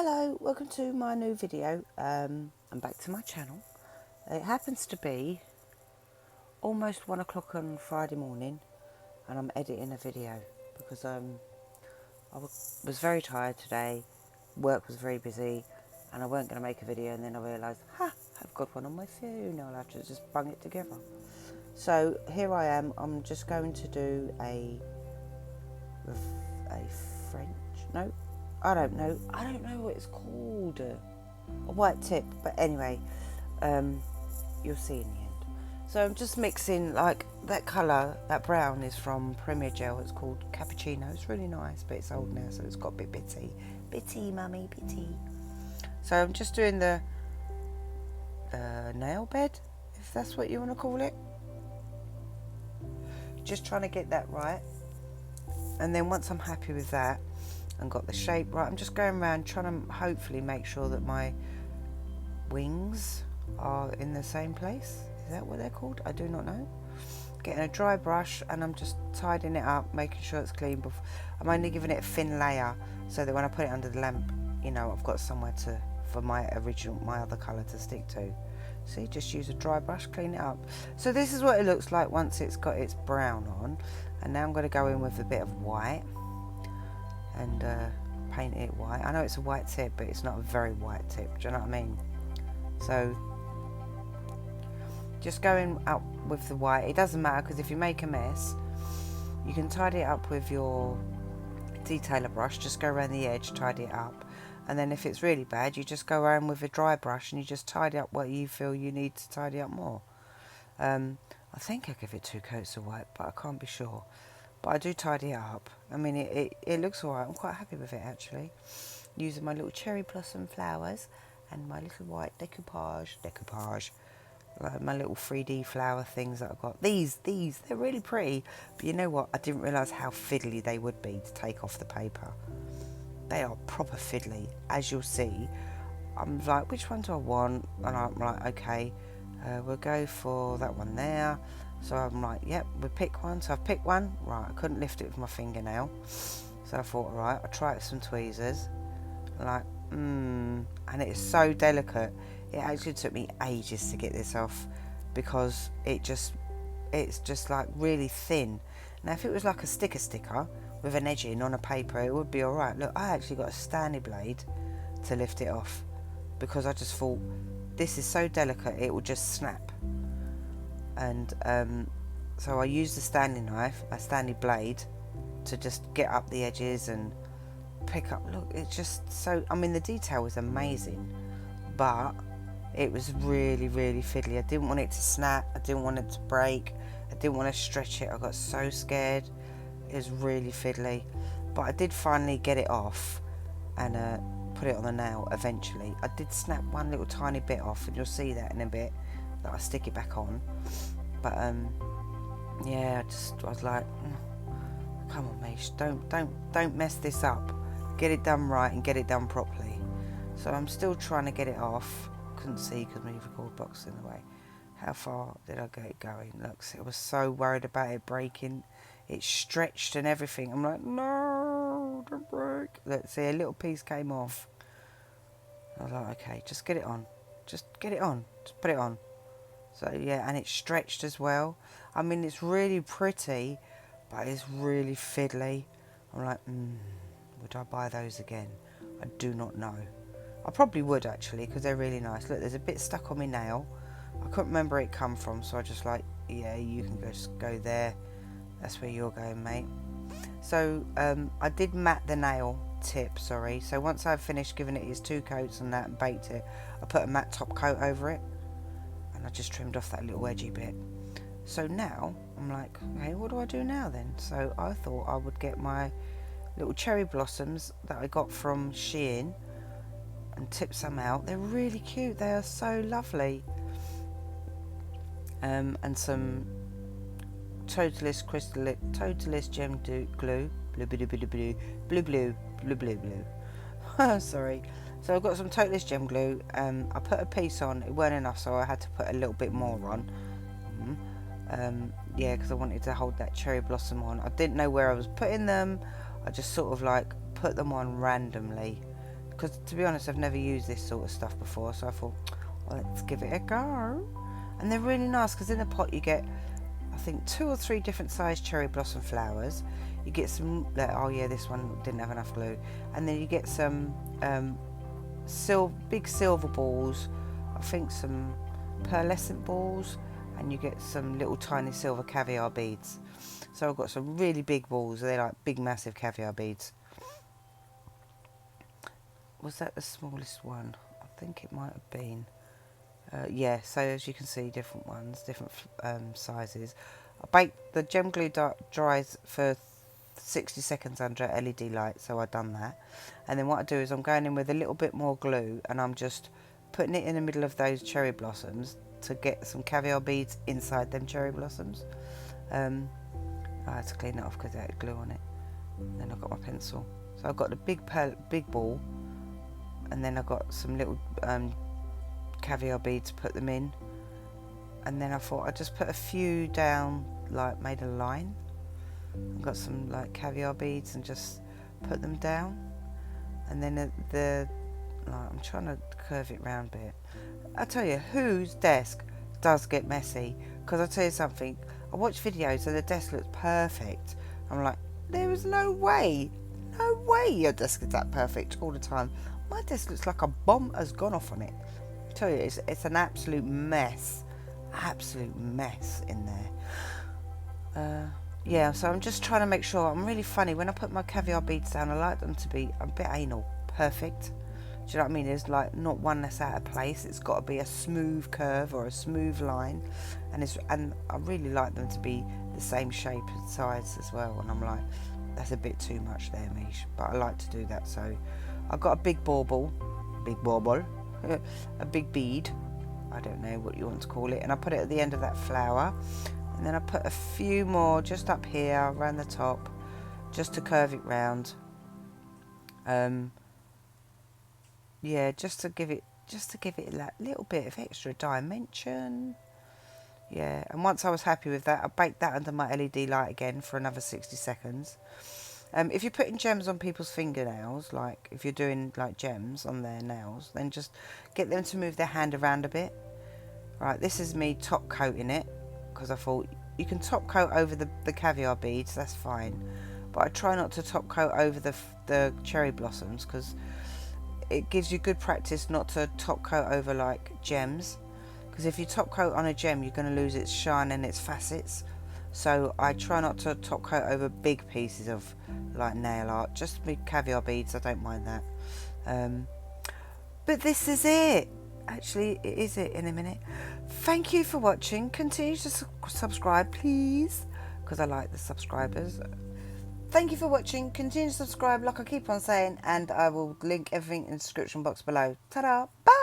Hello, welcome to my new video. I'm back to my channel. It happens to be almost 1 o'clock on Friday morning, and I'm editing a video because was very tired today. Work was very busy, and I weren't going to make a video. And then I realised, I've got one on my phone. I'll have to just bung it together. So here I am. I'm just going to do a French. No, I don't know what it's called. A white tip, but anyway, you'll see in the end. So I'm just mixing, like, that colour, that brown is from Premier Gel. It's called Cappuccino. It's really nice, but it's old now, so it's got a bit bitty, mummy, bitty. So I'm just doing the nail bed, if that's what you want to call it. Just trying to get that right, and then once I'm happy with that and got the shape right, I'm just going around trying to hopefully make sure that my wings are in the same place. Is that what they're called? I do not know. Getting a dry brush, and I'm just tidying it up, making sure it's clean. I'm only giving it a thin layer so that when I put it under the lamp, you know, I've got somewhere for my other colour to stick to. See, just use a dry brush, clean it up. So this is what it looks like once it's got its brown on. And now I'm going to go in with a bit of white and paint it white. I know it's a white tip, but it's not a very white tip. Do you know what I mean? So just going up with the white. It doesn't matter, because if you make a mess, you can tidy it up with your detailer brush. Just go around the edge, tidy it up. And then if it's really bad, you just go around with a dry brush and you just tidy up what you feel you need to tidy up more. I think I give it 2 coats of white, but I can't be sure. But I do tidy it up. I mean, it looks alright. I'm quite happy with it, actually. Using my little cherry blossom flowers and my little white decoupage, like my little 3D flower things that I've got. These, they're really pretty. But you know what? I didn't realise how fiddly they would be to take off the paper. They are proper fiddly, as you'll see. I'm like, which one do I want? And I'm like, okay, we'll go for that one there. So I'm like, yep, we'll pick one. So I've picked one. Right, I couldn't lift it with my fingernail. So I thought, right, I'll try it with some tweezers. Like, and it's so delicate. It actually took me ages to get this off, because it's just like really thin. Now, if it was like a sticker with an edging on a paper, it would be alright. Look, I actually got a Stanley blade to lift it off, because I just thought, this is so delicate, it will just snap. And so I used a Stanley blade, to just get up the edges and pick up. Look, it's just so, I mean, the detail was amazing, but it was really, really fiddly. I didn't want it to snap, I didn't want it to break, I didn't want to stretch it. I got so scared. It was really fiddly, but I did finally get it off and put it on the nail eventually. I did snap one little tiny bit off, and you'll see that in a bit, that I stick it back on. But yeah, I was like, come on, Mish, don't mess this up. Get it done right and get it done properly. So I'm still trying to get it off. Couldn't see because my record box is in the way. How far did I get it going? Look, I was so worried about it breaking. It stretched and everything. I'm like, no, don't break. Let's see, a little piece came off. I was like, okay, just get it on. Just get it on. Just put it on. So yeah, and it stretched as well. I mean, it's really pretty, but it's really fiddly. I'm like, would I buy those again? I do not know. I probably would, actually, because they're really nice. Look, there's a bit stuck on my nail. I couldn't remember where it come from, so I just like, yeah, you can just go there. That's where you're going, mate. So I did matte the nail tip, sorry. So once I've finished giving it its 2 coats and that and baked it, I put a matte top coat over it, and I just trimmed off that little edgy bit. So now I'm like, okay, what do I do now then? So I thought I would get my little cherry blossoms that I got from Shein and tip some out. They're really cute. They are so lovely. And some Totalist Gem Glue, blue. Sorry. So I've got some Totalist Gem Glue. I put a piece on. It weren't enough, so I had to put a little bit more on. Yeah, because I wanted to hold that cherry blossom on. I didn't know where I was putting them. I just sort of like put them on randomly, because to be honest, I've never used this sort of stuff before, so I thought, well, let's give it a go. And they're really nice because in the pot you get, I think, 2 or 3 different sized cherry blossom flowers. You get some, oh yeah, this one didn't have enough glue. And then you get some big silver balls, I think some pearlescent balls, and you get some little tiny silver caviar beads. So I've got some really big balls. They're like big massive caviar beads. Was that the smallest one? I think it might have been. Yeah, so as you can see, different ones, different sizes. The gem glue dries for 60 seconds under a LED light, so I've done that. And then what I do is I'm going in with a little bit more glue, and I'm just putting it in the middle of those cherry blossoms to get some caviar beads inside them cherry blossoms. I had to clean it off because it had glue on it. And then I've got my pencil. So I've got the big ball, and then I've got some little caviar beads, put them in. And then I thought I'd just put a few down, like made a line. I've got some like caviar beads and just put them down. And then I'm trying to curve it round a bit. I tell you, whose desk does get messy? Because I tell you something, I watch videos and the desk looks perfect. I'm like, there is no way your desk is that perfect all the time. My desk looks like a bomb has gone off on it. I tell you, it's an absolute mess in there. Yeah, so I'm just trying to make sure. I'm really funny when I put my caviar beads down. I like them to be a bit anal, perfect. Do you know what I mean? There's like not one that's out of place. It's got to be a smooth curve or a smooth line, and I really like them to be the same shape and size as well. And I'm like, that's a bit too much there, Mish, but I like to do that. So I've got a big bauble, a big bead, I don't know what you want to call it, and I put it at the end of that flower, and then I put a few more just up here around the top, just to curve it round. Yeah, just to give it that little bit of extra dimension. Yeah, and once I was happy with that, I baked that under my LED light again for another 60 seconds. If you're putting gems on people's fingernails, like if you're doing like gems on their nails, then just get them to move their hand around a bit. Right, this is me top coating it, because I thought you can top coat over the caviar beads, that's fine. But I try not to top coat over the cherry blossoms, because it gives you good practice not to top coat over like gems. Because if you top coat on a gem, you're going to lose its shine and its facets. So I try not to top coat over big pieces of like nail art, just big caviar beads, I don't mind that. But this is it. Actually, it is it in a minute. Thank you for watching. Continue to subscribe, please, because I like the subscribers. Thank you for watching. Continue to subscribe like I keep on saying, and I will link everything in the description box below. Ta-da! Bye!